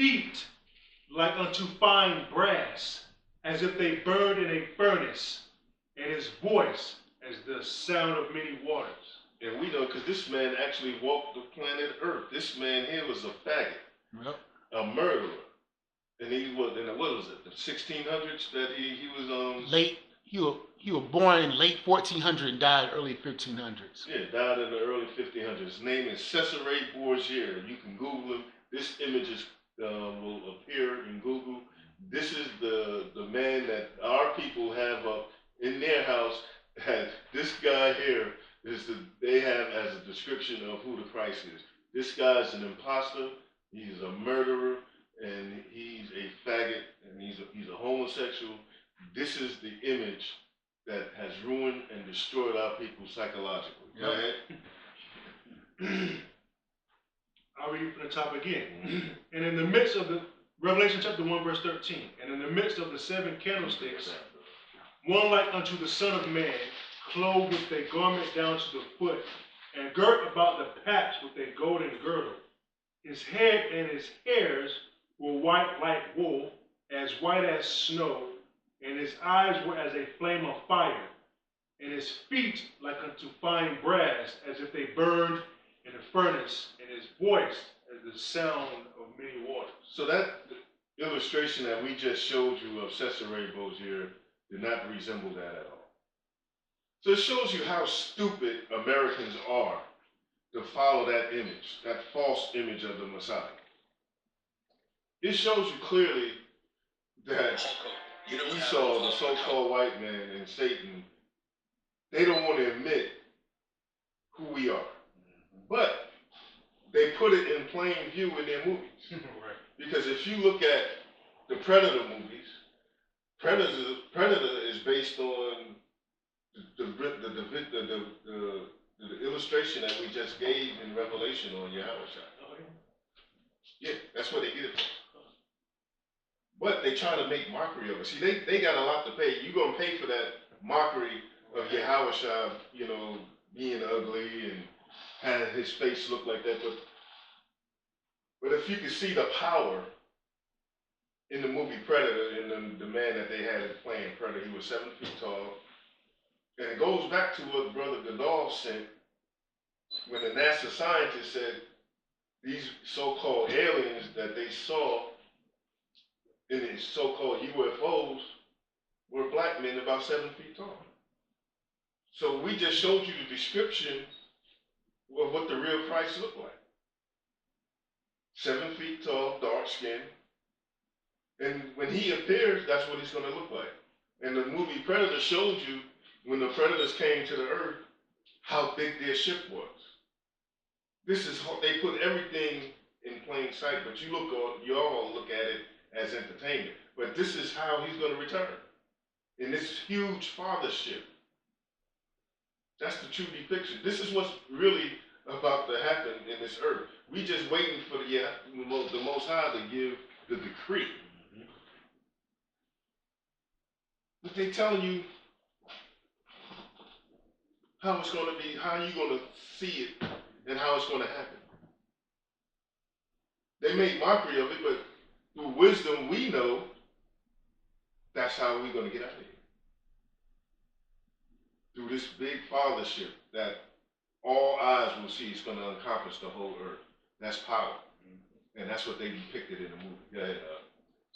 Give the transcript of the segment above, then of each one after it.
feet like unto fine brass, as if they burned in a furnace, and his voice as the sound of many waters. And we know because this man actually walked the planet Earth. This man here was a faggot, Yep. a murderer. And he was, and what was it, the 1600s that he was late. He was born in late 1400 and died early 1500s. Yeah, died in the early 1500s. His name is Cesare Borgia. You can Google him. This image will appear in Google. This is the man that our people have up in their house. This guy here they have as a description of who the Christ is. This guy is an imposter. He's a murderer, and he's a faggot, and he's a homosexual. This is the image that has ruined and destroyed our people psychologically. Yep. Right? I'll read from the top again. And in the midst of the, Revelation chapter 1, verse 13, and in the midst of the 7 candlesticks, one like unto the Son of Man, clothed with a garment down to the foot, and girt about the paps with a golden girdle. His head and his hairs were white like wool, as white as snow, and his eyes were as a flame of fire, and his feet like unto fine brass, as if they burned in a furnace, and his voice as the sound of many waters. So that illustration that we just showed you of Cesare Borgia did not resemble that at all. So it shows you how stupid Americans are to follow that image, that false image of the Messiah. It shows you clearly that Esau, the so-called white man, and Satan, they don't want to admit who we are. But they put it in plain view in their movies. Right. Because if you look at the Predator movies, Predator is based on the illustration that we just gave in Revelation on Yahawashi. Yeah, that's where they get it from. But they try to make mockery of it. See, they got a lot to pay. You're going to pay for that mockery of Yahawashi, being ugly and having his face look like that. But if you could see the power in the movie Predator and the man that they had playing Predator, he was 7 feet tall. And it goes back to what Brother Goodall said when the NASA scientists said these so-called aliens that they saw in these so-called UFOs were black men about 7 feet tall. So we just showed you the description of what the real Christ looked like. 7 feet tall, dark skin. And when he appears, that's what he's going to look like. And the movie Predator showed you when the predators came to the earth, how big their ship was. This is how they put everything in plain sight, but you all look at it as entertainment. But this is how he's going to return in this huge father ship. That's the true depiction. This is what's really about to happen in this earth. We just waiting for the Most High to give the decree. But they telling you how it's going to be, how you're going to see it, and how it's going to happen. They make mockery of it, but through wisdom, we know that's how we're going to get out of here. Through this big fathership that all eyes will see is going to encompass the whole earth. That's power. And that's what they depicted in the movie. Go ahead.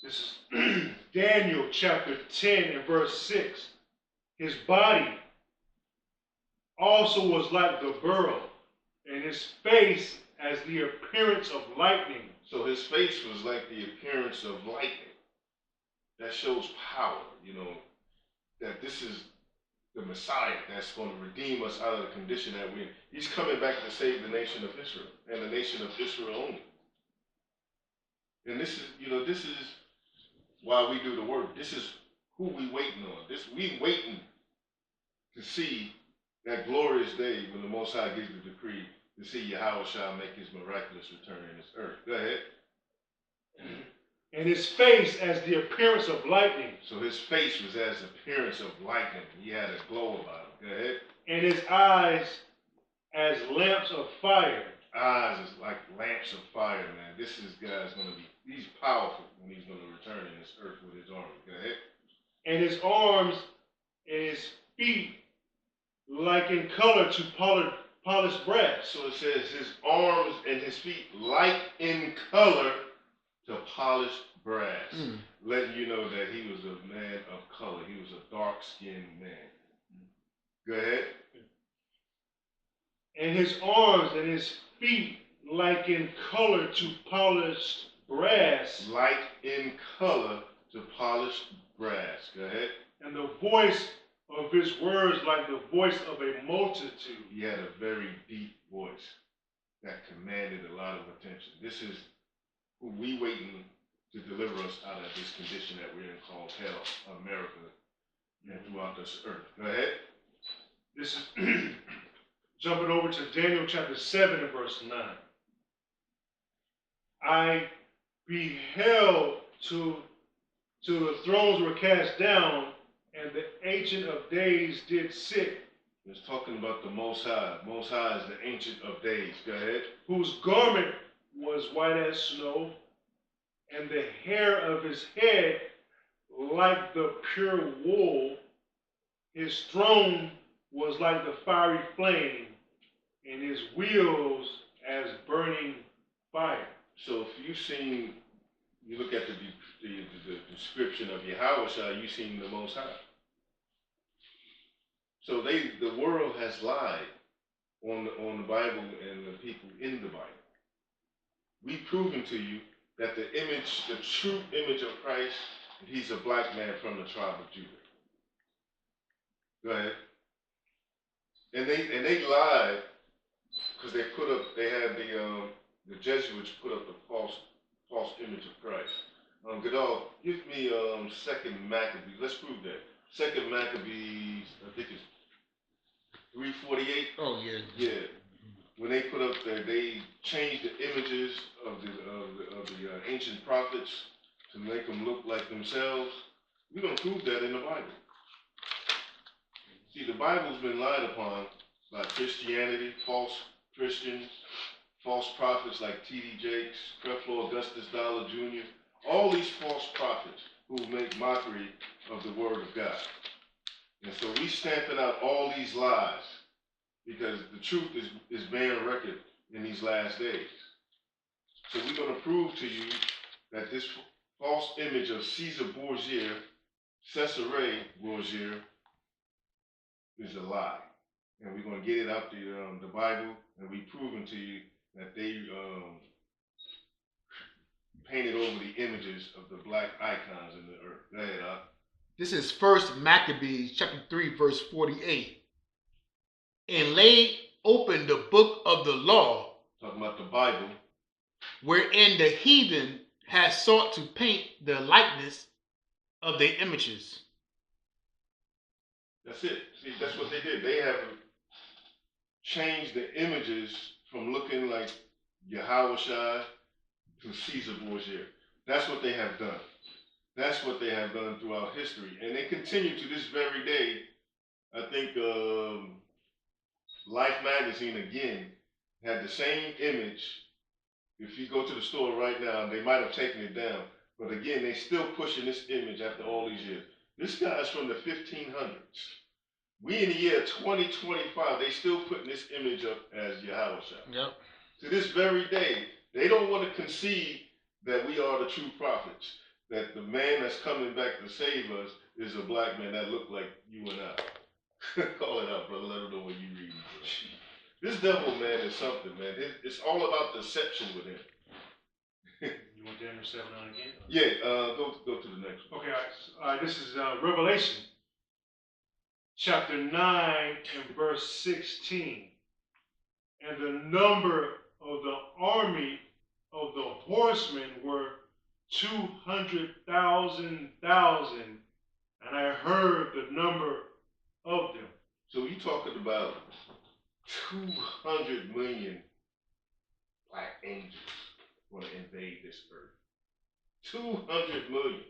This is Daniel chapter 10 and verse 6. His body also was like the beryl, and his face as the appearance of lightning. So his face was like the appearance of lightning. That shows power, that this is the Messiah that's going to redeem us out of the condition that we're in. He's coming back to save the nation of Israel, and the nation of Israel only. And this is why we do the work. This is who we waiting on. We waiting to see that glorious day when the Most High gives the decree to see Yahawashi make his miraculous return in this earth. Go ahead. And his face as the appearance of lightning. So his face was as the appearance of lightning. He had a glow about him. Go ahead. And his eyes as lamps of fire. Eyes is like lamps of fire, man. This guy's going to be he's powerful when he's going to return in this earth with his army. Go ahead. And his arms and his feet like in color to polished brass. So it says his arms and his feet like in color to polished brass. Letting you know that he was a man of color. He was a dark-skinned man. Go ahead. And his arms and his feet like in color to polished brass. Like in color to polished brass. Go ahead. And the voice of his words like the voice of a multitude. He had a very deep voice that commanded a lot of attention. This is who we waiting to deliver us out of this condition that we're in called hell, America, and throughout this earth. Go ahead. This is jumping over to Daniel chapter 7 and verse 9. I beheld till the thrones were cast down, and the Ancient of Days did sit. It's talking about the Most High. Most High is the Ancient of Days. Go ahead. Whose garment was white as snow, and the hair of his head like the pure wool. His throne was like the fiery flame, and his wheels as burning fire. So if you look at the description of Yahawashi, you've seen the Most High. So the world has lied on the Bible and the people in the Bible. We've proven to you that the true image of Christ, he's a black man from the tribe of Judah. Go ahead. And they lied because they had the Jesuits put up the false image of Christ. Gadol, give me 2nd Maccabees. Let's prove that. 2nd Maccabees, I think it's 348. Oh yeah. Yeah. When they put up they changed the images of the ancient prophets to make them look like themselves. We're going to prove that in the Bible. See, the Bible's been lied upon by Christianity, false Christians, false prophets like T.D. Jakes, Creflo Augustus Dollar Jr., all these false prophets who make mockery of the Word of God. And so we stamping out all these lies because the truth is bearing record in these last days. So we're going to prove to you that this false image of Caesar Borgia, Cesare Borgia, is a lie. And we're going to get it out the Bible, and we've proven to you that they painted over the images of the black icons in the earth. Go ahead, This is 1st Maccabees chapter 3 verse 48. And laid open the book of the law, talking about the Bible, wherein the heathen had sought to paint the likeness of their images. That's it. See, that's what they did. They have changed the images from looking like Yahawashi to Caesar Borgia. That's what they have done. That's what they have done throughout history. And they continue to this very day. I think Life magazine, again, had the same image. If you go to the store right now, they might have taken it down. But again, they still pushing this image after all these years. This guy's from the 1500s. We in the year 2025, they still putting this image up as Yahawashi. Yep. To this very day, they don't want to concede that we are the true prophets, that the man that's coming back to save us is a black man that look like you and I. Call it out, brother. Let them know what you reading. This devil, man, is something, man. It's all about deception with him. You want Daniel 7 on again? Yeah, go to the next one. Okay, all right. This is Revelation chapter 9 and verse 16. And the number of the army of the horsemen were 200,000, and I heard the number of them. So you talking about 200 million black angels want to invade this earth. 200 million.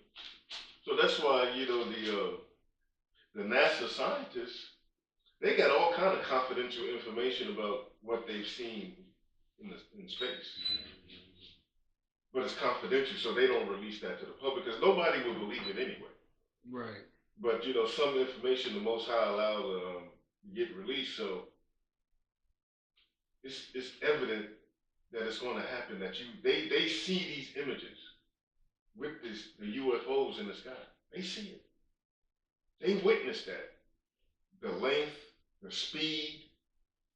So that's why, you know, the NASA scientists, they got all kind of confidential information about what they've seen in space. but it's confidential, so they don't release that to the public because nobody will believe it anyway. Right. But you know, some information the Most High allowed to get released, so it's evident that it's going to happen. That they see these images with the UFOs in the sky. They see it. They witness that. The length, the speed,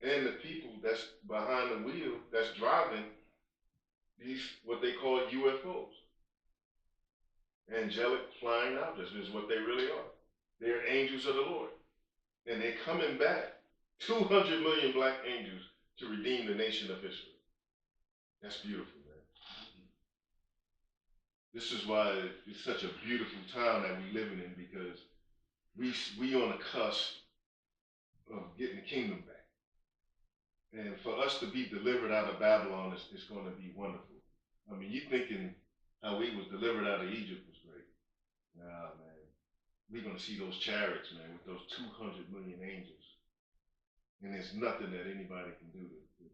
and the people that's behind the wheel that's driving these, what they call UFOs. Angelic flying objects is what they really are. They're angels of the Lord. And they're coming back, 200 million black angels to redeem the nation of Israel. That's beautiful, man. This is why it's such a beautiful time that we're living in, because we on the cusp of getting the kingdom back. And for us to be delivered out of Babylon is going to be wonderful. I mean, you thinking how we was delivered out of Egypt was great. Nah, man. We're going to see those chariots, man, with those 200 million angels. And there's nothing that anybody can do to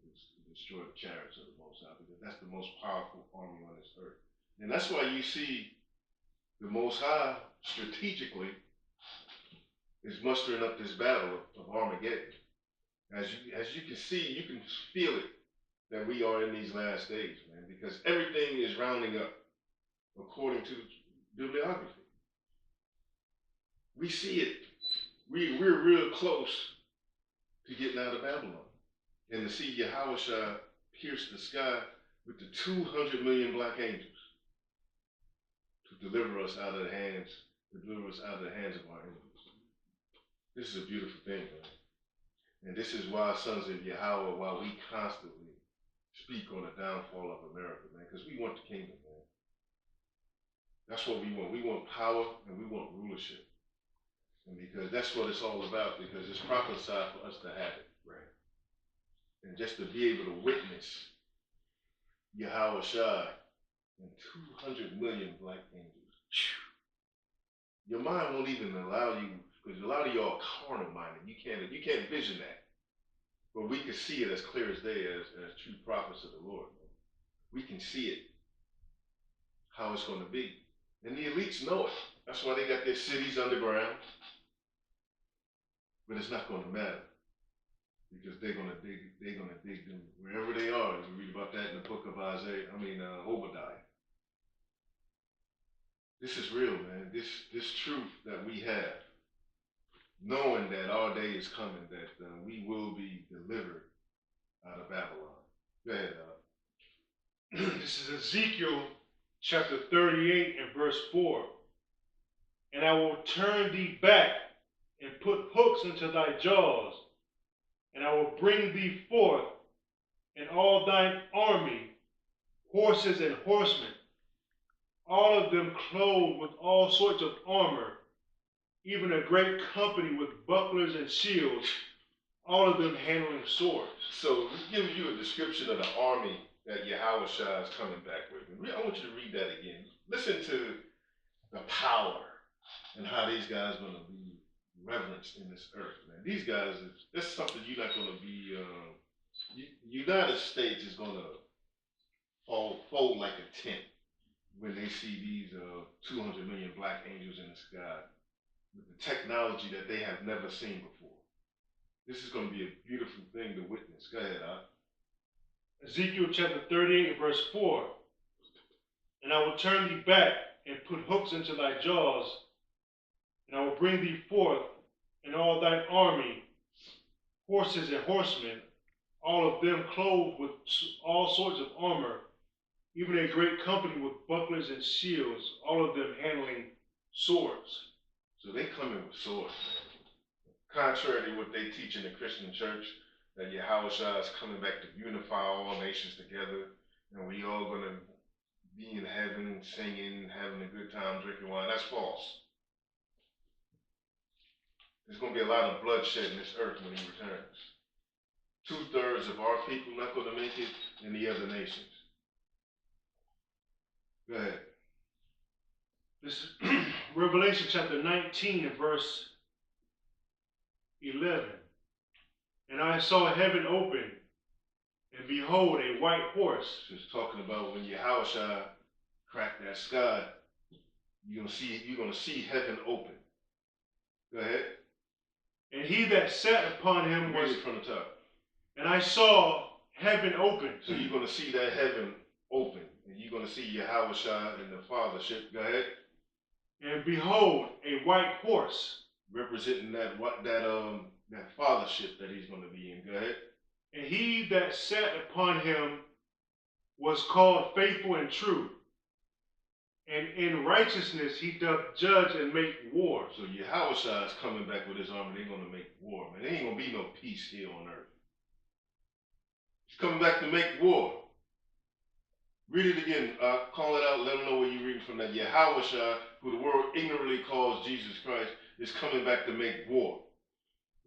destroy the chariots of the Most High, because that's the most powerful army on this earth. And that's why you see the Most High strategically is mustering up this battle of Armageddon. As you can see, you can feel it that we are in these last days, man, because everything is rounding up according to bibliography. We see it. We're real close to getting out of Babylon. And to see Yahawashi pierce the sky with the 200 million black angels to deliver us out of the hands, of our enemies. This is a beautiful thing, man. And this is why, sons of Yahweh, why we constantly speak on the downfall of America, man, because we want the kingdom, man. That's what we want. We want power and we want rulership. And because that's what it's all about, because it's prophesied for us to have it. Right. And just to be able to witness Yahawashi and 200 million black angels. Your mind won't even allow you, because a lot of y'all are carnal minded. You can't vision that. But we can see it as clear as day as true prophets of the Lord. Man. We can see it, how it's going to be. And the elites know it. That's why they got their cities underground. But it's not going to matter, because they're going to dig them wherever they are. You read about that in the book of Obadiah. This is real, man. This truth that we have, knowing that our day is coming, that we will be delivered out of Babylon. Go ahead, This is Ezekiel chapter 38 and verse 4. And I will turn thee back and put hooks into thy jaws, and I will bring thee forth, and all thine army, horses and horsemen, all of them clothed with all sorts of armor, even a great company with bucklers and shields, all of them handling swords. So this gives you a description of the army that Yahawashi is coming back with. I want you to read that again. Listen to the power and how these guys are going to be reverenced in this earth, man. These guys, that's something you're not going to be, United States is going to fold like a tent when they see these 200 million black angels in the sky with the technology that they have never seen before. This is going to be a beautiful thing to witness. Go ahead, Al. Ezekiel chapter 38 and verse 4. And I will turn thee back and put hooks into thy jaws, and I will bring thee forth, and all thine army, horses and horsemen, all of them clothed with all sorts of armor, even a great company with bucklers and shields, all of them handling swords. So they come in with swords, man. Contrary to what they teach in the Christian church, that Yahawashi is coming back to unify all nations together, and we all going to be in heaven, singing, having a good time, drinking wine. That's false. There's going to be a lot of bloodshed in this earth when he returns. 2/3 of our people not going to make it, and the other nations. Go ahead. This is Revelation chapter 19 and verse 11. And I saw heaven open, and behold, a white horse. Just talking about when Yahawashi crack that sky, you're gonna see heaven open. Go ahead. And he that sat upon him Read was, it from the top. and I saw heaven open. So you're gonna see that heaven open, and you're gonna see Yahawashi and the fathership. Go ahead. And behold, a white horse, Representing that fathership that he's gonna be in. Go ahead. and he that sat upon him was called faithful and true. And in righteousness he doth judge and make war. So Yahawashi is coming back with his army. They're gonna make war, man. There ain't gonna be no peace here on earth. He's coming back to make war. Read it again. Call it out. Let them know where you're reading from. That Yahawashi, who the world ignorantly calls Jesus Christ, is coming back to make war.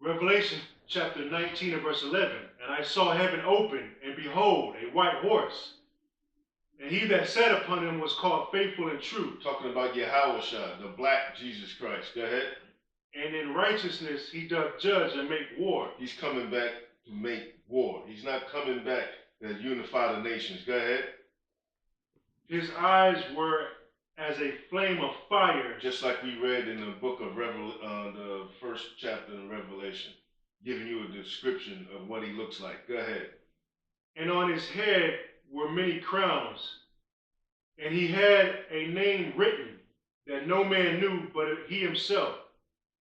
Revelation chapter 19 and verse 11. And I saw heaven open, and behold, a white horse. And he that sat upon him was called faithful and true. Talking about Yahawashi, the black Jesus Christ. Go ahead. And in righteousness he doth judge and make war. He's coming back to make war. He's not coming back to unify the nations. Go ahead. His eyes were as a flame of fire. Just like we read in the book of the first chapter in Revelation, giving you a description of what he looks like. Go ahead. And on his head were many crowns. And he had a name written that no man knew but he himself.